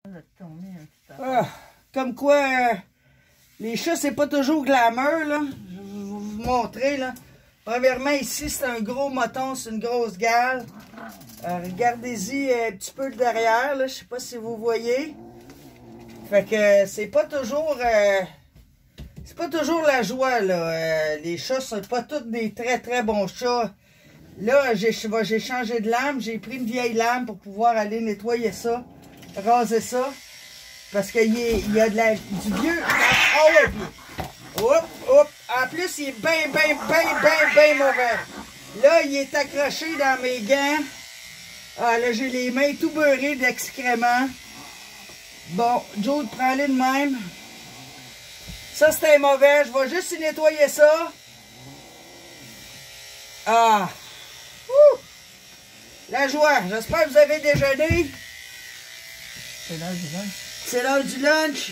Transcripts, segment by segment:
Ah, comme quoi, les chats, c'est pas toujours glamour, là. Je vais vous montrer, là. Premièrement, ici, c'est un gros moton, c'est une grosse gale. Regardez-y un petit peu derrière, là. Je sais pas si vous voyez. Fait que c'est pas toujours la joie, là. Les chats sont pas tous des très très bons chats. Là, j'ai changé de lame. J'ai pris une vieille lame pour pouvoir aller nettoyer ça, raser ça. Parce qu'il y a du vieux. Oh ouais, puis, hop. En plus, il est bien mauvais. Là, il est accroché dans mes gants. Ah, là, j'ai les mains tout beurrées d'excréments. Bon, Joe, prends-les de même. Ça, c'était mauvais. Je vais juste y nettoyer ça. Ah. Ouh. La joie. J'espère que vous avez déjeuné. C'est l'heure du lunch. C'est l'heure du lunch.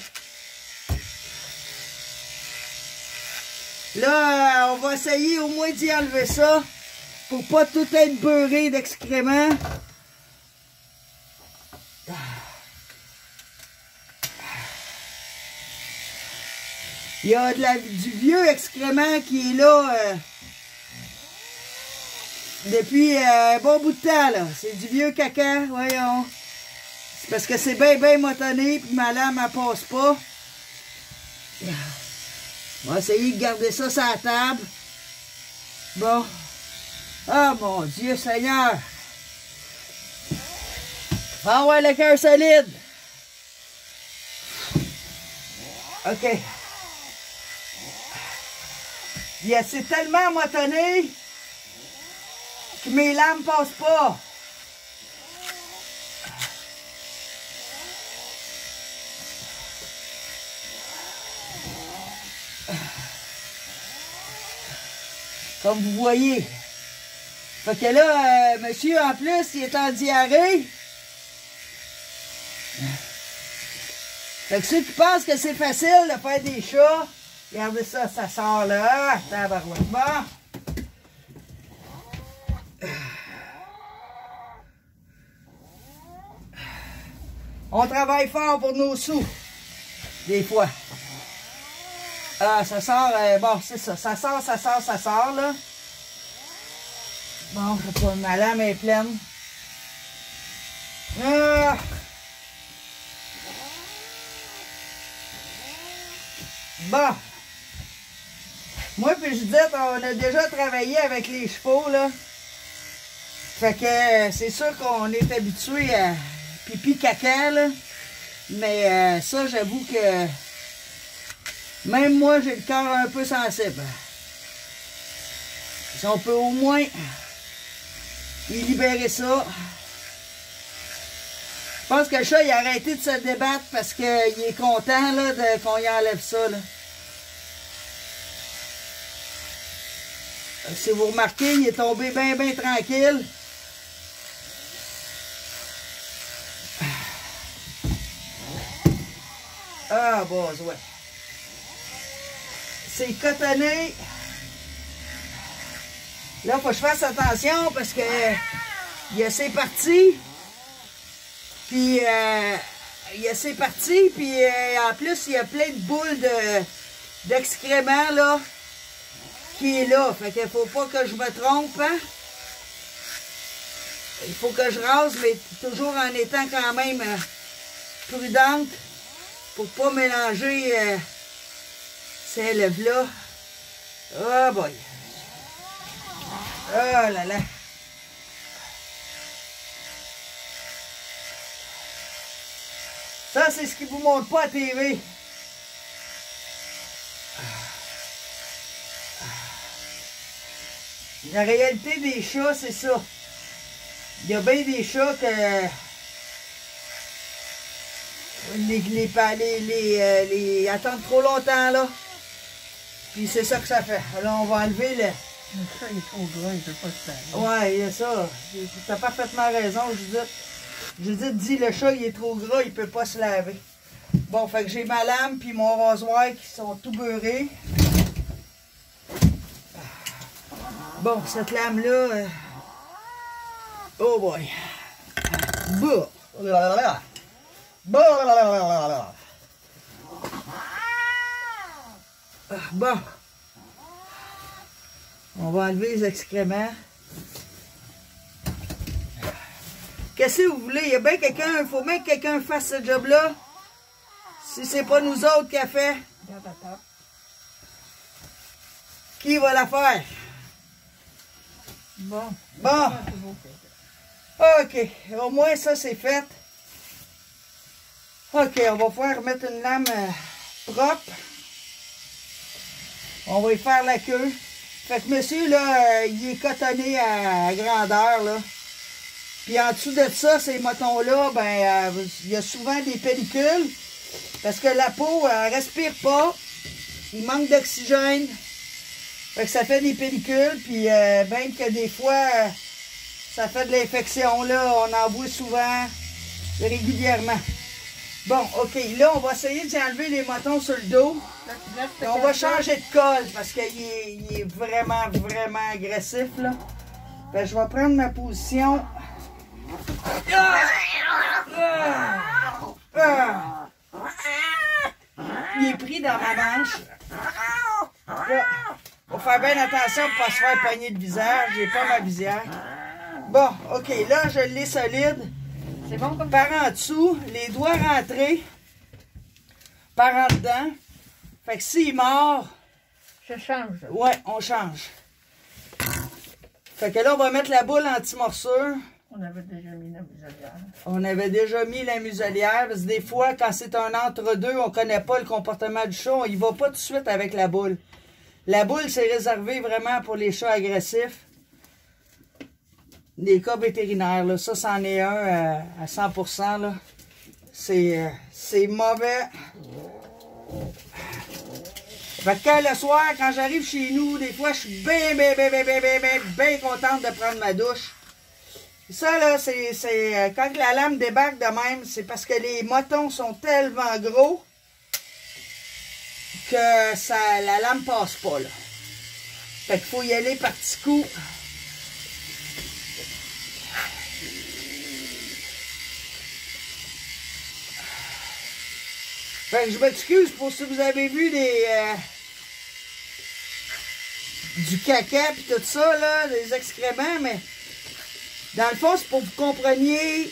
Là, on va essayer au moins d'y enlever ça pour pas tout être beurré d'excréments. Il y a du vieux excrément qui est là depuis un bon bout de temps, là. C'est du vieux caca, voyons. C'est parce que c'est bien motonné, puis ma lame, elle passe pas. On va essayer de garder ça sur la table. Bon. Ah, mon Dieu Seigneur. Ah ouais, le cœur solide. OK. C'est tellement motonné que mes lames passent pas. Comme vous voyez. Fait que là, monsieur, en plus, il est en diarrhée. Fait que ceux qui pensent que c'est facile de faire des chats, regardez ça, ça sort là. Tabarouette. Bon. On travaille fort pour nos sous. Des fois. Ah, ça sort, bon, c'est ça. Ça sort, là. Bon, ma lame est pleine. Ah. Bon. Moi puis Judith, on a déjà travaillé avec les chevaux, là. Fait que c'est sûr qu'on est habitué à pipi caca, là. Mais ça, j'avoue que même moi, j'ai le cœur un peu sensible. Si on peut au moins y libérer ça. Je pense que le chat, il a arrêté de se débattre parce qu'il est content là, qu'on y enlève ça. Là. Si vous remarquez, il est tombé bien tranquille. Ah, bon, ouais. C'est cotonné. Là, il faut que je fasse attention parce que il y a ses parties. Puis, il y a ses parties. Puis, en plus, il y a plein de boules d'excréments, là, qui est là. Fait qu'il faut pas que je me trompe, hein. Il faut que je rase, mais toujours en étant quand même prudente pour pas mélanger ces lèvres-là. Oh boy! Oh là là! Ça, c'est ce qu'ils vous montrent pas à TV. La réalité des chats, c'est ça. Il y a bien des chats que les attendent trop longtemps, là. Puis c'est ça que ça fait. Là, on va enlever le... Le chat est trop gras, il ne peut pas se laver. Ouais, il y a ça. Tu as parfaitement raison, Judith. Judith dit le chat, il est trop gras, il ne peut pas se laver. Bon, fait que j'ai ma lame puis mon rasoir qui sont tout beurrés. Bon, cette lame-là... Oh boy! Bah! Bon. Bon. On va enlever les excréments. Qu'est-ce que vous voulez? Il y a bien quelqu'un, il faut bien que quelqu'un fasse ce job-là. Si c'est pas nous autres qui a fait, qui va la faire? Bon. Bon. OK. Au moins, ça, c'est fait. OK, on va pouvoir remettre une lame propre. On va y faire la queue. Fait que monsieur, là, il est cotonné à grandeur, là. Puis en dessous de ça, ces motons-là, ben, il y a souvent des pellicules. Parce que la peau, elle respire pas. Il manque d'oxygène. Fait que ça fait des pellicules. Puis même que des fois, ça fait de l'infection, là. On en voit souvent, régulièrement. Bon, OK. Là, on va essayer d'y enlever les motons sur le dos. Et on va changer de colle parce qu'il est vraiment, vraiment agressif, là. Fait que je vais prendre ma position. Il est pris dans ma manche. Là, faut faire bien attention pour ne pas se faire pogner le visage. J'ai pas ma visière. Bon, OK. Là, je l'ai solide. C'est bon comme par en dessous, les doigts rentrés par en dedans. Fait que s'il mord, je change. Ouais, on change. Fait que là, on va mettre la boule anti-morsure. On avait déjà mis la muselière. On avait déjà mis la muselière, parce que des fois, quand c'est un entre-deux, on ne connaît pas le comportement du chat, on y va pas tout de suite avec la boule. La boule, c'est réservé vraiment pour les chats agressifs. Les cas vétérinaires, là, ça, c'en est un à 100%, là. C'est mauvais. Fait que quand le soir, quand j'arrive chez nous, des fois, je suis bien contente de prendre ma douche. Ça, là, c'est quand la lame débarque de même, c'est parce que les motons sont tellement gros que la lame passe pas, là. Fait qu'il faut y aller par petits coups. Fait que je m'excuse pour si vous avez vu du caca pis tout ça, là, des excréments, mais dans le fond, c'est pour que vous compreniez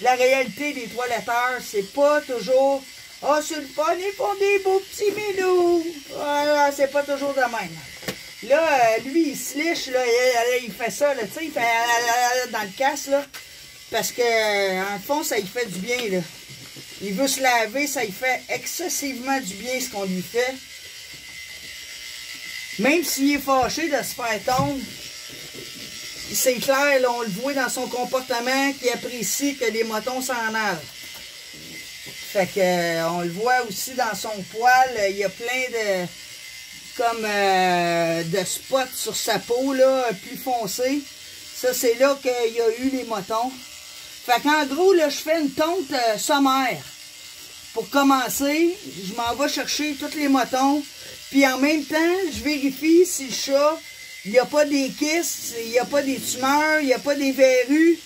la réalité des toiletteurs. C'est pas toujours « Ah, c'est le fun, ils font des beaux petits minous! » Voilà, c'est pas toujours de même. Là, lui, il se liche, là, il fait ça, là, tu sais, il fait dans le casse, là, parce que, en fond, ça lui fait du bien, là. Il veut se laver, ça lui fait excessivement du bien ce qu'on lui fait. Même s'il est fâché de se faire tondre, c'est clair, là, on le voit dans son comportement qu'il apprécie que les motons s'en aillent. Fait que on le voit aussi dans son poil, il y a plein de spots sur sa peau, là, plus foncés. Ça, c'est là qu'il y a eu les motons. Fait qu'en gros, là, je fais une tonte sommaire. Pour commencer, je m'en vais chercher tous les motons. Puis en même temps, je vérifie si le chat, il n'y a pas des kystes, il n'y a pas des tumeurs, il n'y a pas des verrues,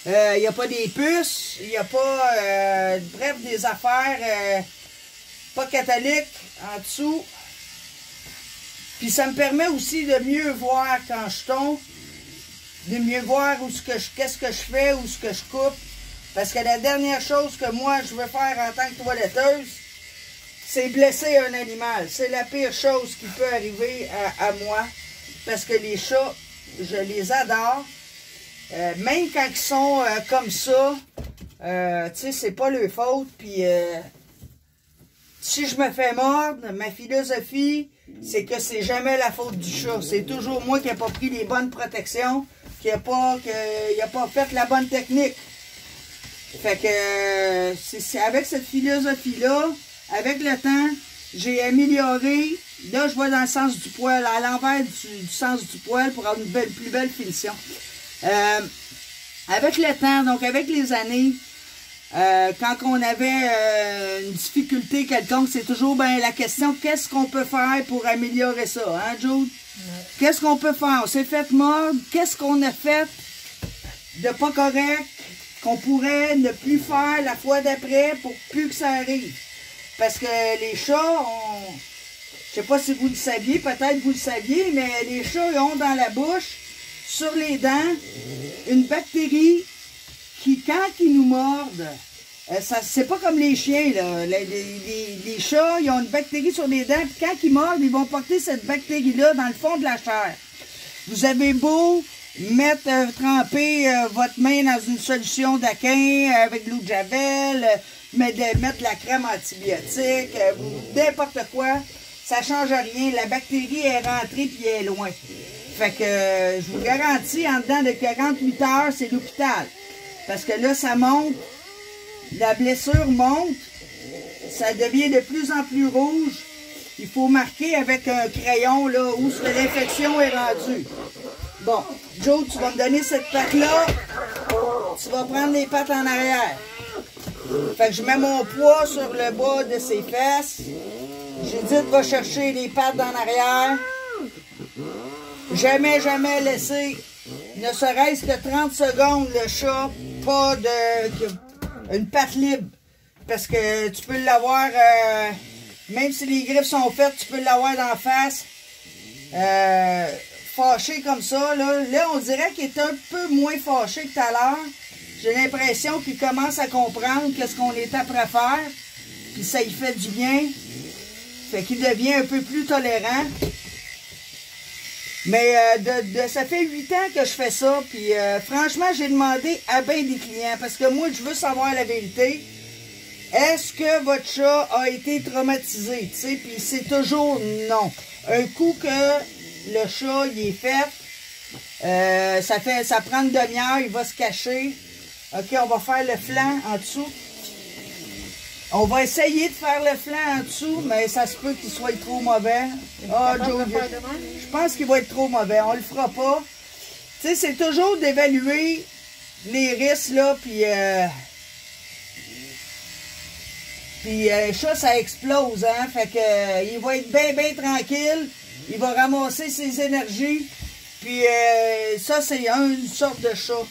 il n'y a pas des puces, il n'y a pas, bref, des affaires pas catholiques en dessous. Puis ça me permet aussi de mieux voir quand je tombe, de mieux voir qu'est-ce que je fais, où ce que je coupe. Parce que la dernière chose que moi je veux faire en tant que toiletteuse, c'est blesser un animal. C'est la pire chose qui peut arriver à moi. Parce que les chats, je les adore. Même quand ils sont comme ça, tu sais, c'est pas leur faute. Puis si je me fais mordre, ma philosophie, c'est que c'est jamais la faute du chat. C'est toujours moi qui n'ai pas pris les bonnes protections, qui n'a pas fait la bonne technique. Fait que c'est avec cette philosophie-là, avec le temps, j'ai amélioré. Là, je vais dans le sens du poil, à l'envers du sens du poil pour avoir une plus belle finition. Avec le temps, donc avec les années, quand on avait une difficulté quelconque, c'est toujours la question, qu'est-ce qu'on peut faire pour améliorer ça, hein, Jude? Ouais. Qu'est-ce qu'on peut faire? On s'est fait mordre, qu'est-ce qu'on a fait de pas correct qu'on pourrait ne plus faire la fois d'après pour plus que ça arrive. Parce que les chats, je sais pas si vous le saviez, peut-être vous le saviez, mais les chats ils ont dans la bouche, sur les dents, une bactérie qui, quand ils nous mordent, c'est pas comme les chiens, là. Les chats, ils ont une bactérie sur les dents, puis quand ils mordent, ils vont porter cette bactérie-là dans le fond de la chair. Vous avez beau tremper votre main dans une solution d'aquin avec de l'eau de javel, mettre de la crème antibiotique, n'importe quoi, ça change rien. La bactérie est rentrée puis elle est loin. Fait que je vous garantis, en dedans de 48 heures, c'est l'hôpital. Parce que là, ça monte, la blessure monte, ça devient de plus en plus rouge. Il faut marquer avec un crayon là où l'infection est rendue. Bon, Joe, tu vas me donner cette patte-là. Tu vas prendre les pattes en arrière. Fait que je mets mon poids sur le bas de ses fesses. Judith va chercher les pattes en arrière. Jamais, jamais laisser, ne serait-ce que 30 secondes, le chat, pas une patte libre. Parce que tu peux l'avoir, même si les griffes sont faites, tu peux l'avoir d'en face. Fâché comme ça, là on dirait qu'il est un peu moins fâché que tout à l'heure. J'ai l'impression qu'il commence à comprendre qu'est-ce qu'on est après faire, puis ça y fait du bien. Fait qu'il devient un peu plus tolérant. Mais ça fait 8 ans que je fais ça, puis franchement, j'ai demandé à bien des clients, parce que moi, je veux savoir la vérité. Est-ce que votre chat a été traumatisé, tu sais, puis c'est toujours non. Un coup que le chat, il est fait, ça prend une demi-heure, il va se cacher. OK, on va faire le flanc en dessous. On va essayer de faire le flanc en dessous, mais ça se peut qu'il soit trop mauvais. Ah, Joe, je pense qu'il va être trop mauvais. On le fera pas. Tu sais, c'est toujours d'évaluer les risques, là, puis chat, ça explose, hein. Fait que il va être bien, bien tranquille. Il va ramasser ses énergies. Puis ça, c'est une sorte de chat.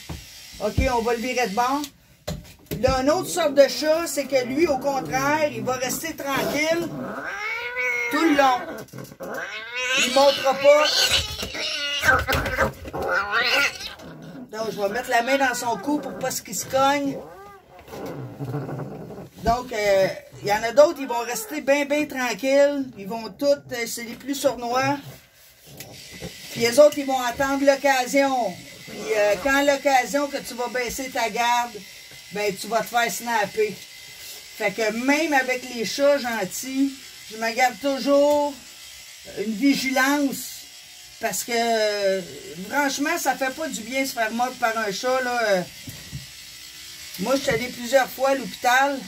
OK, on va le virer de bord. Là, une autre sorte de chat, c'est que lui, au contraire, il va rester tranquille tout le long. Il ne montrera pas. Donc, je vais mettre la main dans son cou pour pas qu'il se cogne. Donc, il y en a d'autres, ils vont rester bien, bien tranquilles. Ils vont toutes, c'est les plus sournois. Puis les autres, ils vont attendre l'occasion. Puis quand l'occasion que tu vas baisser ta garde, ben tu vas te faire snapper. Fait que même avec les chats gentils, je me garde toujours une vigilance. Parce que franchement, ça fait pas du bien se faire mordre par un chat, là. Moi, je suis allée plusieurs fois à l'hôpital.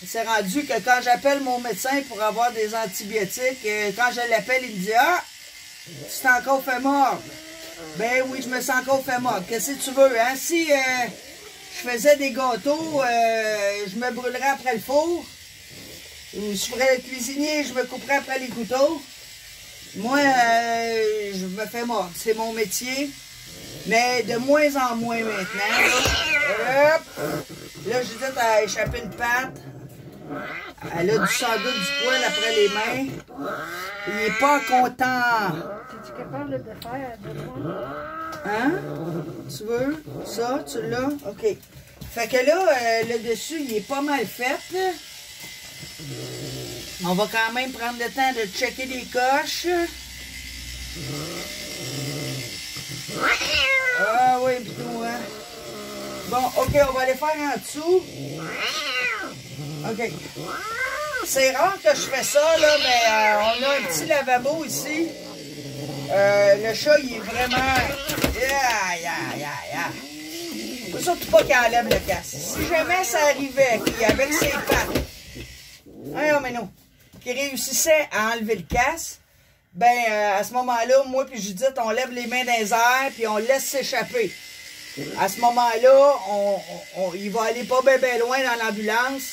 C'est rendu que quand j'appelle mon médecin pour avoir des antibiotiques, quand je l'appelle, il me dit « Ah, tu t'es encore fait mordre. » Ben oui, je me sens encore fait mordre. Qu'est-ce que tu veux, hein? Si je faisais des gâteaux, je me brûlerais après le four. Je ferais le cuisinier, je me couperais après les couteaux. Moi, je me fais mordre. C'est mon métier. Mais de moins en moins maintenant. Là, hop! Là, Judith a échappé une patte. Elle a sans doute du poil après les mains. Il n'est pas content. Es-tu capable de faire de moi? Hein? Tu veux? Ça, tu l'as? OK. Fait que là, le dessus, il est pas mal fait. Là. On va quand même prendre le temps de checker les coches. Ah oui, plutôt, hein? Bon, OK, on va aller faire en dessous. OK. C'est rare que je fais ça, là, mais on a un petit lavabo ici. Le chat, il est vraiment... Faut surtout pas qu'il enlève le casque. Si jamais ça arrivait qu'avec ses pattes, qu'il réussissait à enlever le casque, ben, à ce moment-là, moi puis Judith, on lève les mains dans les airs puis on laisse s'échapper. À ce moment-là, il va aller pas bien loin dans l'ambulance.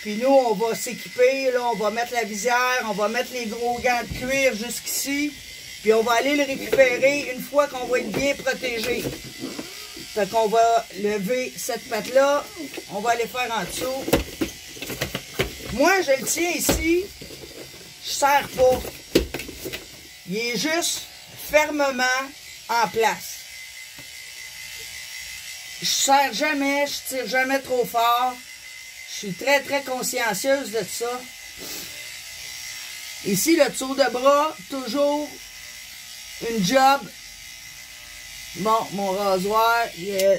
Puis nous, on va s'équiper, là, on va mettre la visière, on va mettre les gros gants de cuir jusqu'ici. Puis on va aller le récupérer une fois qu'on va être bien protégé. Fait qu'on va lever cette patte-là. On va aller faire en dessous. Moi, je le tiens ici. Je ne serre pas. Il est juste fermement en place. Je serre jamais, je tire jamais trop fort. Je suis très, très consciencieuse de ça. Ici, le tour de bras, toujours une job. Bon, mon rasoir, il y a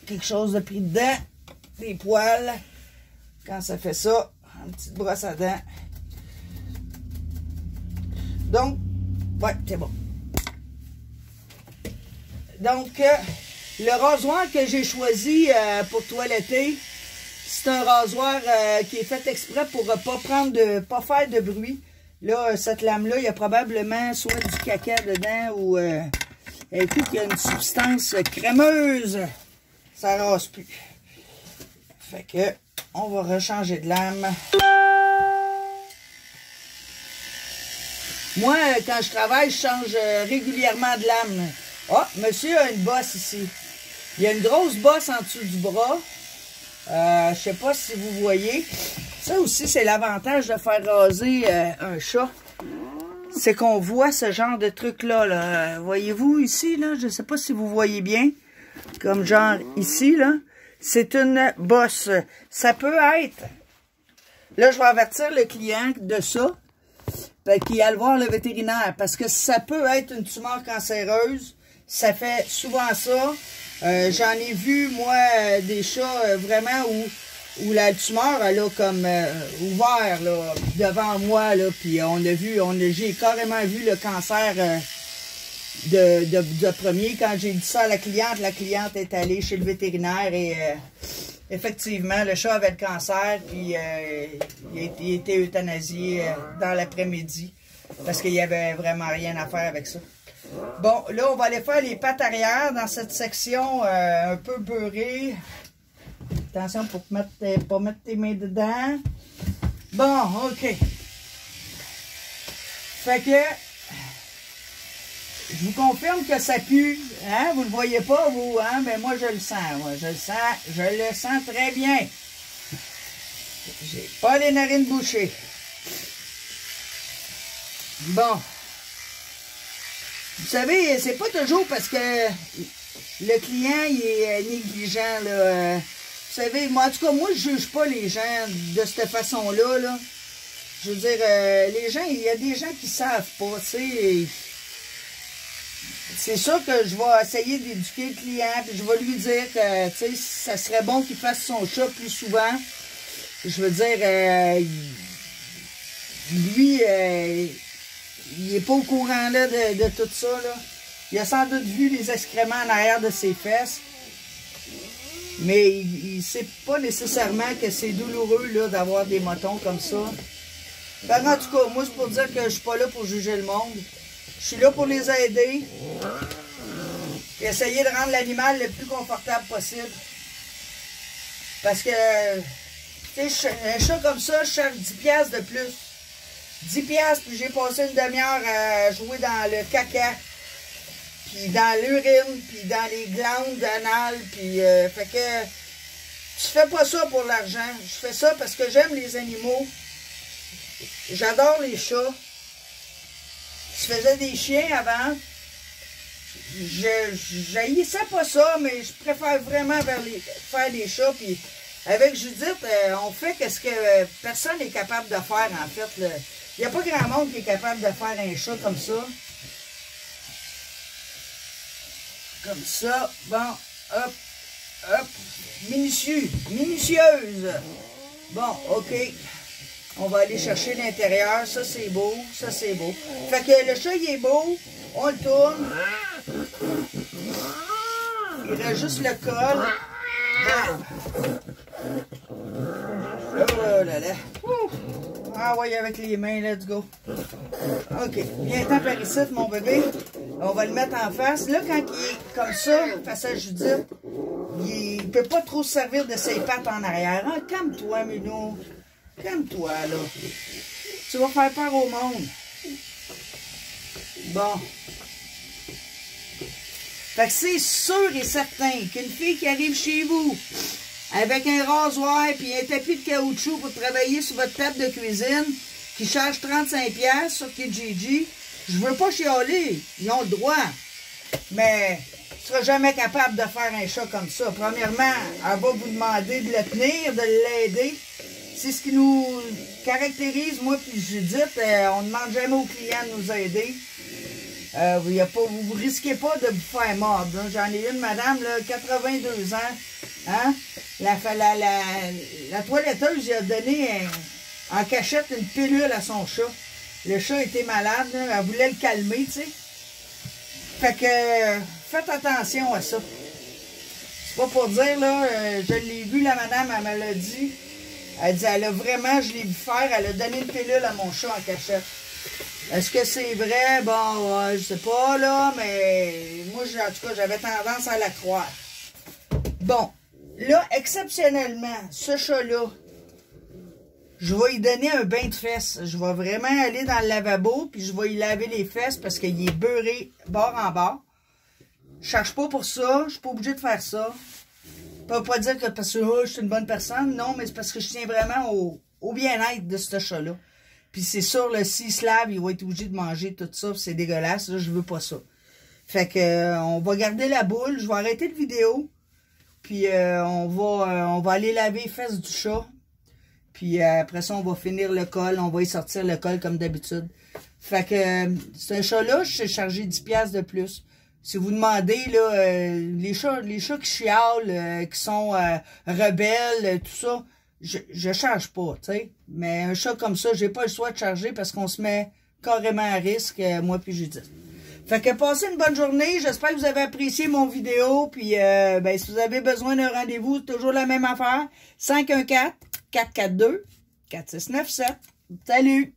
quelque chose de pris dedans. Des poils. Quand ça fait ça, une petite brosse à dents. Donc, ouais, c'est bon. Donc, le rasoir que j'ai choisi pour toiletter, c'est un rasoir qui est fait exprès pour pas faire de bruit. Là, cette lame-là, il y a probablement soit du caca dedans ou écoute, il y a une substance crémeuse. Ça rase plus. Fait que on va rechanger de lame. Moi, quand je travaille, je change régulièrement de lame. Ah, monsieur a une bosse ici. Il y a une grosse bosse en dessous du bras. Je sais pas si vous voyez. Ça aussi, c'est l'avantage de faire raser un chat. C'est qu'on voit ce genre de truc-là. Là. Voyez-vous ici, là? Je sais pas si vous voyez bien. Comme genre ici, là. C'est une bosse. Ça peut être... Là, je vais avertir le client de ça. Qu'il aille voir le vétérinaire. Parce que ça peut être une tumeur cancéreuse. Ça fait souvent ça. J'en ai vu, moi, des chats vraiment où la tumeur, elle a comme ouvert là, devant moi. Là, puis j'ai carrément vu le cancer de premier. Quand j'ai dit ça à la cliente est allée chez le vétérinaire et effectivement, le chat avait le cancer. Puis il était euthanasié dans l'après-midi parce qu'il n'y avait vraiment rien à faire avec ça. Bon, là, on va aller faire les pattes arrière dans cette section un peu beurrée. Attention pour pas mettre tes mains dedans. Bon, OK. Fait que, je vous confirme que ça pue. Hein? Vous ne le voyez pas, vous, hein? Mais moi, je le sens. Moi, je le sens très bien. J'ai pas les narines bouchées. Bon. Vous savez, c'est pas toujours parce que le client il est négligent. Là. Vous savez, moi, en tout cas, moi, je juge pas les gens de cette façon-là. Là. Je veux dire, les gens, il y a des gens qui savent pas, tu sais. C'est sûr que je vais essayer d'éduquer le client, puis je vais lui dire que, tu sais, ça serait bon qu'il fasse son chat plus souvent. Je veux dire, lui... il n'est pas au courant là, de tout ça. Là. Il a sans doute vu les excréments en arrière de ses fesses. Mais il ne sait pas nécessairement que c'est douloureux d'avoir des motons comme ça. Ben, en tout cas, moi, c'est pour dire que je ne suis pas là pour juger le monde. Je suis là pour les aider. Et essayer de rendre l'animal le plus confortable possible. Parce que, tu sais, un chat comme ça, je cherche 10$ de plus. 10$, puis j'ai passé une demi-heure à jouer dans le caca, puis dans l'urine, puis dans les glandes anales, puis fait que je fais pas ça pour l'argent, je fais ça parce que j'aime les animaux, j'adore les chats, je faisais des chiens avant, j'haïssais pas ça, mais je préfère vraiment faire des chats, puis avec Judith, on fait ce que personne n'est capable de faire en fait, il n'y a pas grand monde qui est capable de faire un chat comme ça. Comme ça. Bon, hop, hop. Minutieuse. Bon, OK. On va aller chercher l'intérieur. Ça, c'est beau. Ça, c'est beau. Fait que le chat, il est beau. On le tourne. Il reste juste le col. Oh là là. Ah ouais, avec les mains, let's go. OK. Viens-t'en par ici, mon bébé. On va le mettre en face. Là, quand il est comme ça, face à Judith, il ne peut pas trop se servir de ses pattes en arrière. Hein? Calme-toi, Minou. Calme-toi, là. Tu vas faire peur au monde. Bon. Fait que c'est sûr et certain qu'une fille qui arrive chez vous avec un rasoir puis un tapis de caoutchouc pour travailler sur votre table de cuisine qui charge 35$ sur Kijiji, je veux pas chialer. Ils ont le droit. Mais tu seras jamais capable de faire un chat comme ça. Premièrement, elle va vous demander de le tenir, de l'aider. C'est ce qui nous caractérise, moi puis Judith. On ne demande jamais aux clients de nous aider. Vous ne risquez pas de vous faire mordre. J'en ai une madame, là, 82 ans. Hein? La toiletteuse lui a donné en cachette une pilule à son chat. Le chat était malade, là, elle voulait le calmer, tu sais. Fait que faites attention à ça. C'est pas pour dire, là, je l'ai vu, la madame, elle me l'a dit. Elle dit, elle a vraiment, je l'ai vu faire, elle a donné une pilule à mon chat en cachette. Est-ce que c'est vrai? Bon, je sais pas, là, mais moi, en tout cas, j'avais tendance à la croire. Bon, là, exceptionnellement, ce chat-là, je vais lui donner un bain de fesses. Je vais vraiment aller dans le lavabo, puis je vais lui laver les fesses parce qu'il est beurré bord en bord. Je cherche pas pour ça, je suis pas obligée de faire ça. Ça veut pas dire que parce que je suis une bonne personne, non, mais c'est parce que je tiens vraiment au bien-être de ce chat-là. Puis c'est sûr, là, s'il se lave, il va être obligé de manger tout ça, c'est dégueulasse, là, je veux pas ça. Fait que on va garder la boule, je vais arrêter la vidéo, puis on va aller laver les fesses du chat. Puis après ça, on va finir le col, on va y sortir le col comme d'habitude. Fait que ce chat-là, je suis chargé 10$ de plus. Si vous demandez, là, les chats qui chialent, qui sont rebelles, tout ça, je charge pas, tu sais. Mais un chat comme ça, j'ai pas le choix de charger parce qu'on se met carrément à risque, moi puis Judith. Fait que passez une bonne journée. J'espère que vous avez apprécié mon vidéo. Puis, ben, si vous avez besoin d'un rendez-vous, toujours la même affaire. 514-442-4697. Salut!